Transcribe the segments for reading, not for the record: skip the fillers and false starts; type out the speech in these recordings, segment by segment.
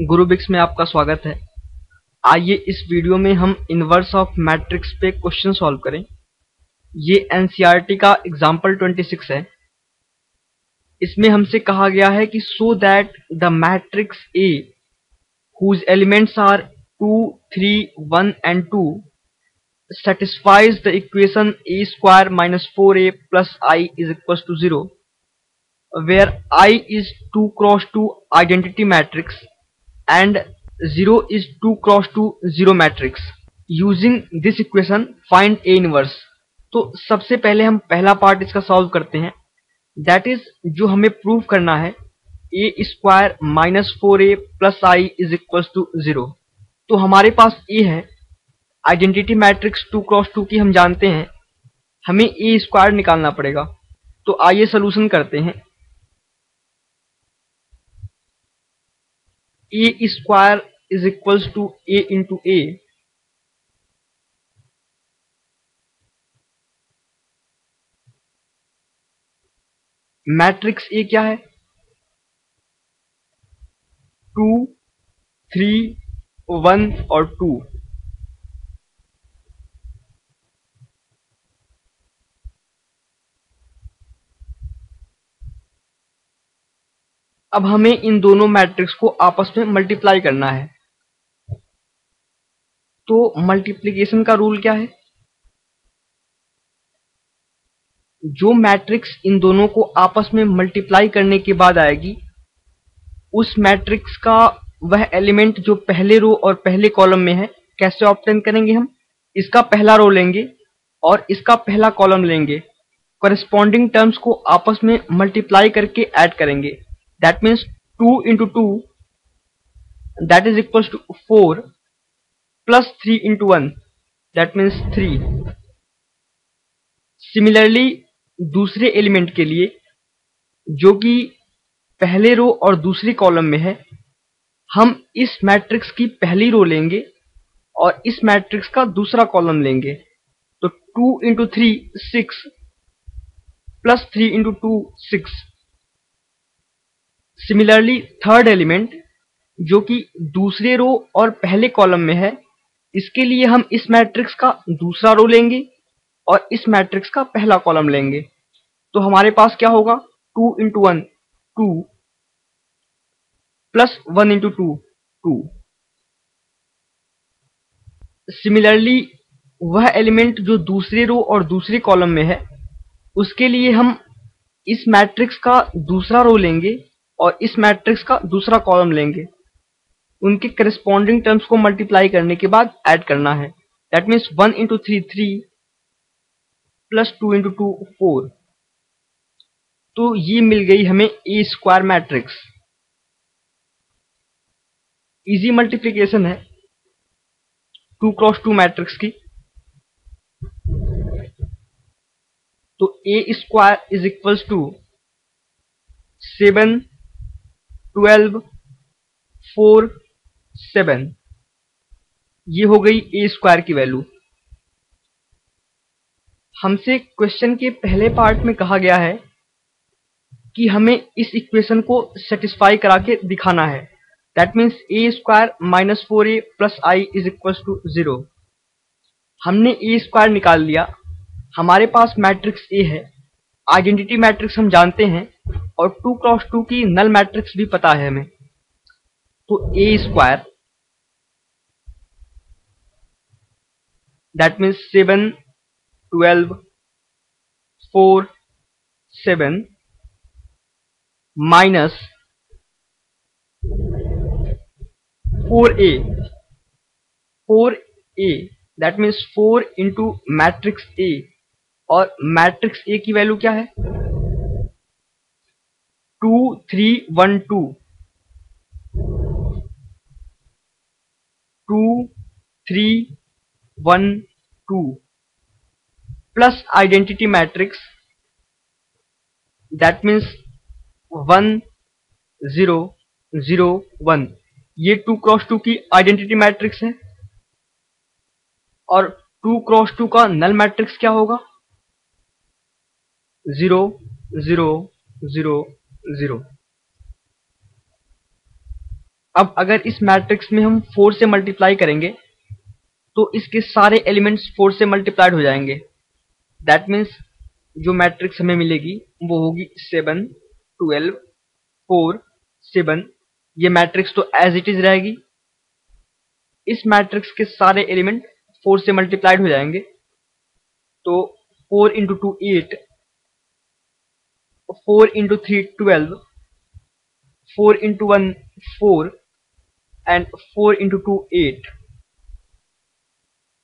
गुरुबिक्स में आपका स्वागत है। आइए इस वीडियो में हम इनवर्स ऑफ मैट्रिक्स पे क्वेश्चन सॉल्व करें। ये एनसीईआरटी का एग्जाम्पल 26 है। इसमें हमसे कहा गया है कि so that the matrix A whose elements are 2, 3, 1 and 2 satisfies the equation a square minus 4a plus I is equals to 0 where I is 2 cross 2 identity matrix and 0 is 2 cross 2 0 matrix. Using this equation find A inverse. तो सबसे पहले हम पहला part इसका solve करते हैं। That is जो हमें प्रूव करना है A square minus 4a plus I is equal to 0। तो हमारे पास ए है, आइडेंटिटी मैट्रिक्स 2 क्रॉस 2 की हम जानते हैं, हमें ए स्क्वायर निकालना पड़ेगा। तो आइए सोल्यूशन करते हैं। A square is equals to A into A. Matrix A क्या है? 2, 3, 1 और 2। अब हमें इन दोनों मैट्रिक्स को आपस में मल्टीप्लाई करना है। तो मल्टीप्लिकेशन का रूल क्या है? जो मैट्रिक्स इन दोनों को आपस में मल्टीप्लाई करने के बाद आएगी, उस मैट्रिक्स का वह एलिमेंट जो पहले रो और पहले कॉलम में है, कैसे ऑब्टेन करेंगे? हम इसका पहला रो लेंगे और इसका पहला कॉलम लेंगे, कॉरेस्पॉन्डिंग टर्म्स को आपस में मल्टीप्लाई करके ऐड करेंगे। That means 2 into 2 that is equal to 4 plus 3 into 1 that means 3। Similarly दूसरे एलिमेंट के लिए जो कि पहले रो और दूसरी कॉलम में है, हम इस मैट्रिक्स की पहली रो लेंगे और इस मैट्रिक्स का दूसरा कॉलम लेंगे। तो 2 into 3 6 plus 3 into 2 6। Similarly third element जो कि दूसरे रो और पहले कॉलम में है, इसके लिए हम इस मैट्रिक्स का दूसरा रो लेंगे और इस मैट्रिक्स का पहला कॉलम लेंगे। तो हमारे पास क्या होगा? 2 इंटू 1 2 प्लस 1 इंटू 2 2। सिमिलरली वह एलिमेंट जो दूसरे रो और दूसरे कॉलम में है, उसके लिए हम इस मैट्रिक्स का दूसरा रो लेंगे और इस मैट्रिक्स का दूसरा कॉलम लेंगे। उनके करस्पॉन्डिंग टर्म्स को मल्टीप्लाई करने के बाद ऐड करना है। That means 1 into 3 3 plus 2 into 2 4। तो ये मिल गई हमें ए स्क्वायर मैट्रिक्स। इजी मल्टीप्लिकेशन है 2 क्रॉस 2 मैट्रिक्स की। तो A square is equals to 7 12 4 7। ये हो गई ए स्क्वायर की वैल्यू। हमसे क्वेश्चन के पहले पार्ट में कहा गया है कि हमें इस इक्वेशन को सेटिस्फाई करा के दिखाना है। That means A square minus 4a plus I is equal to 0। हमने ए स्क्वायर निकाल लिया, हमारे पास मैट्रिक्स ए है, आइडेंटिटी मैट्रिक्स हम जानते हैं और 2 क्रॉस 2 की नल मैट्रिक्स भी पता है हमें। तो A square that means 7 12 4 7 minus 4a 4a that means 4 into matrix A, और मैट्रिक्स ए की वैल्यू क्या है? 2 3 1 2 2 3 1 2 plus identity matrix that means 1 0 0 1। ये 2 क्रॉस 2 की आइडेंटिटी मैट्रिक्स है और 2 क्रॉस 2 का नल मैट्रिक्स क्या होगा? 0 0 0 0। अब अगर इस मैट्रिक्स में हम 4 से मल्टीप्लाई करेंगे तो इसके सारे एलिमेंट्स 4 से मल्टीप्लाइड हो जाएंगे। दैट मीन्स जो मैट्रिक्स हमें मिलेगी वो होगी 7, 12, 4, 7। ये मैट्रिक्स तो एज इट इज रहेगी। इस मैट्रिक्स के सारे एलिमेंट 4 से मल्टीप्लाइड हो जाएंगे। तो 4 into 2 8, 4 into 3 12, 4 into 1 4 and 4 into 2 8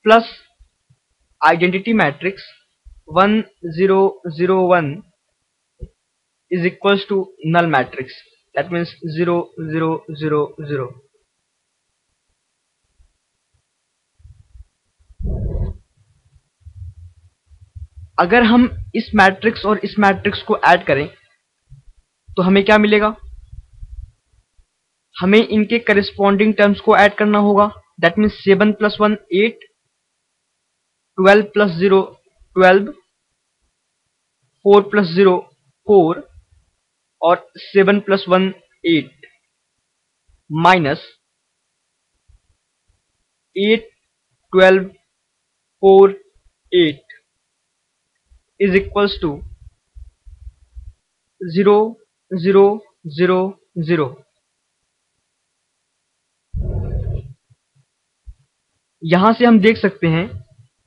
plus identity matrix 1 0 0 1 is equals to null matrix. That means 0 0 0 0. अगर हम इस मैट्रिक्स और इस मैट्रिक्स को ऐड करें तो हमें क्या मिलेगा? हमें इनके करिस्पॉन्डिंग टर्म्स को ऐड करना होगा। That means 7 plus 1 8, 12 plus 0 12, 4 plus 0 4 और 7 plus 1 8 minus 8 12 4 8 is equals to 0 0 0 0। यहां से हम देख सकते हैं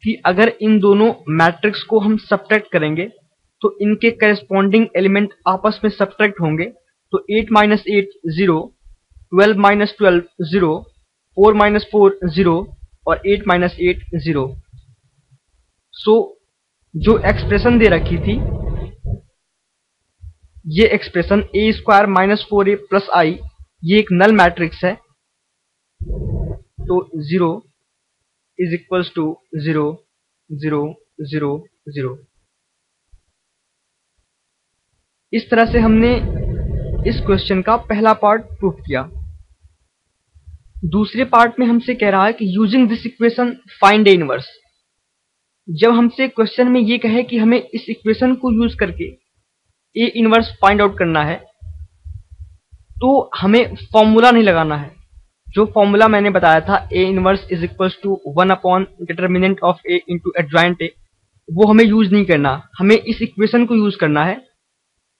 कि अगर इन दोनों मैट्रिक्स को हम सब्ट्रैक्ट करेंगे तो इनके करेस्पॉन्डिंग एलिमेंट आपस में सब्ट्रैक्ट होंगे। तो 8 माइनस 8 0, 12 माइनस 12 0, 4 माइनस 4 0 और 8 माइनस 8 0। सो जो एक्सप्रेशन दे रखी थी ये expression a square minus 4a plus आई, ये एक नल मैट्रिक्स है। तो 0 इज इक्वल्स टू 0 0 0 0। इस तरह से हमने इस क्वेश्चन का पहला पार्ट प्रूव किया। दूसरे पार्ट में हमसे कह रहा है कि using this equation find A inverse. जब हमसे क्वेश्चन में ये कहे कि हमें इस इक्वेशन को यूज करके ए इनवर्स फाइंड आउट करना है तो हमें फॉर्मूला नहीं लगाना है। जो फॉर्मूला मैंने बताया था A inverse is equals to 1 upon determinant of A into adjoint A, वो हमें यूज नहीं करना। हमें इस इक्वेशन को यूज करना है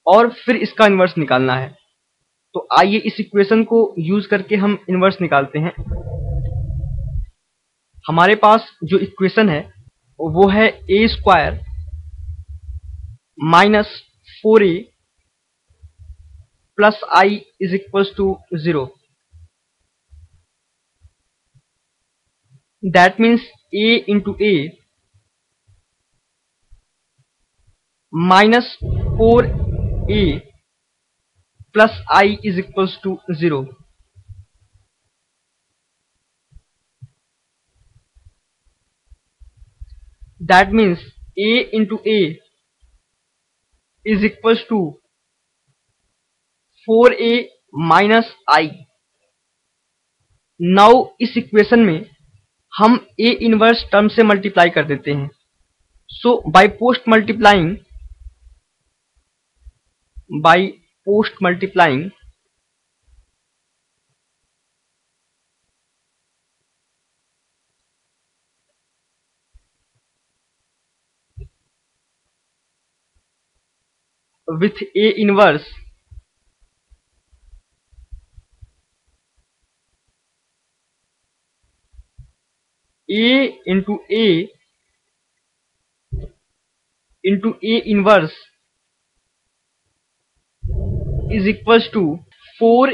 और फिर इसका इनवर्स निकालना है। तो आइए इस इक्वेशन को यूज करके हम इनवर्स निकालते हैं। हमारे पास जो इक्वेशन है वो है A square minus 4a plus I is equals to 0। That means a into A minus 4a plus I is equals to 0। That means a into a is equals to 4a minus I। Now इस equation में हम a inverse term से multiply कर देते हैं। So by post multiplying with a inverse, a into a into a inverse is equals to 4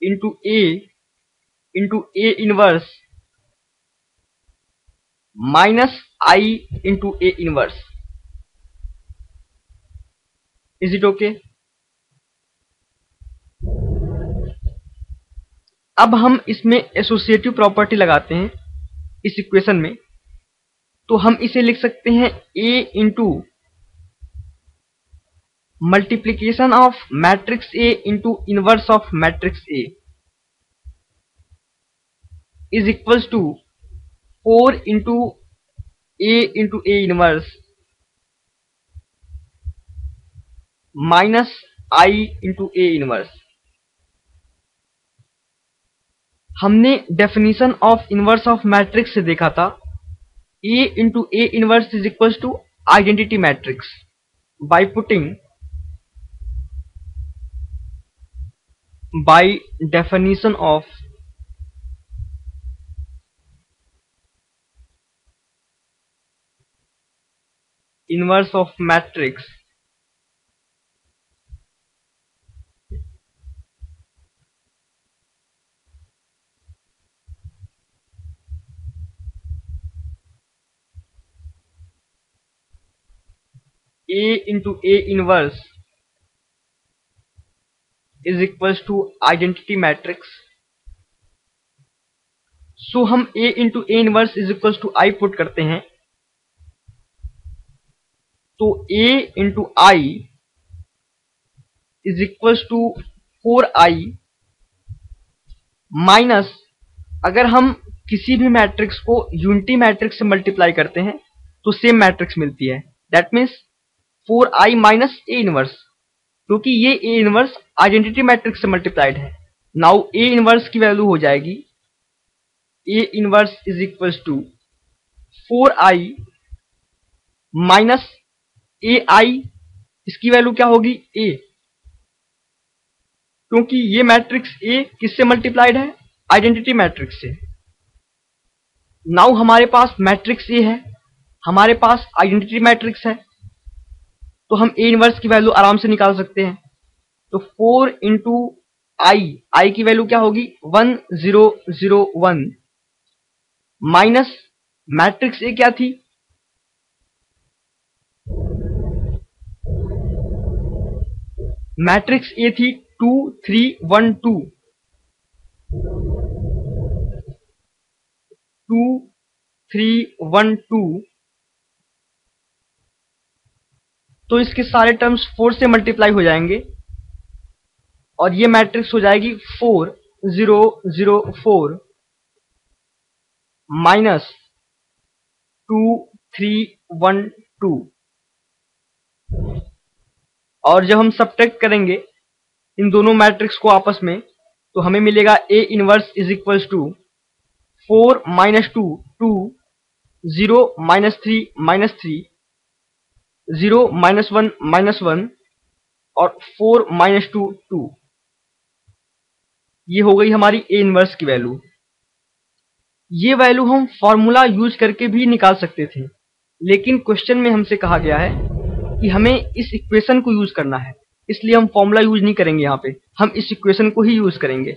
into a into a inverse minus I into a inverse। Is it okay? अब हम इसमें associative property लगाते हैं इस equation में। तो हम इसे लिख सकते हैं a into multiplication of matrix A into inverse of matrix A is equals to 4 into A inverse minus I into A inverse. हमने definition of inverse of matrix से देखा था A into A inverse is equals to identity matrix by putting by definition of inverse of matrix A into A inverse is equals to identity matrix. So हम A into A inverse is equals to I put करते हैं, तो A into I is equals to 4I minus, अगर हम किसी भी matrix को unity matrix से मल्टीप्लाई करते हैं तो सेम मैट्रिक्स मिलती है, that means 4I minus A inverse, क्योंकि ये A इनवर्स आइडेंटिटी मैट्रिक्स से मल्टीप्लाइड है। नाउ A इनवर्स की वैल्यू हो जाएगी A inverse is equals to 4I minus AI, इसकी वैल्यू क्या होगी A, क्योंकि ये मैट्रिक्स A किससे मल्टीप्लाइड है, आइडेंटिटी मैट्रिक्स से। नाउ हमारे पास मैट्रिक्स A है, हमारे पास आइडेंटिटी मैट्रिक्स है, तो हम A इनवर्स की वैल्यू आराम से निकाल सकते हैं। तो 4 इंटू आई की वैल्यू क्या होगी 1001 माइनस मैट्रिक्स A क्या थी, मैट्रिक्स A थी 2 3 1 2, 2 3 1 2, तो इसके सारे टर्म्स 4 से मल्टीप्लाई हो जाएंगे और ये मैट्रिक्स हो जाएगी 4 0 0 4 माइनस 2 3 1 2, और जब हम सब्ट्रैक्ट करेंगे इन दोनों मैट्रिक्स को आपस में तो हमें मिलेगा A inverse is equals to 4 minus 2 2, 0 minus 3 0 minus 1 और 4 माइनस 2 2। ये हो गई हमारी A इनवर्स की वैल्यू। ये वैल्यू हम फॉर्मूला यूज करके भी निकाल सकते थे, लेकिन क्वेश्चन में हमसे कहा गया है कि हमें इस इक्वेशन को यूज करना है, इसलिए हम फॉर्मूला यूज नहीं करेंगे, यहाँ पे हम इस इक्वेशन को ही यूज करेंगे।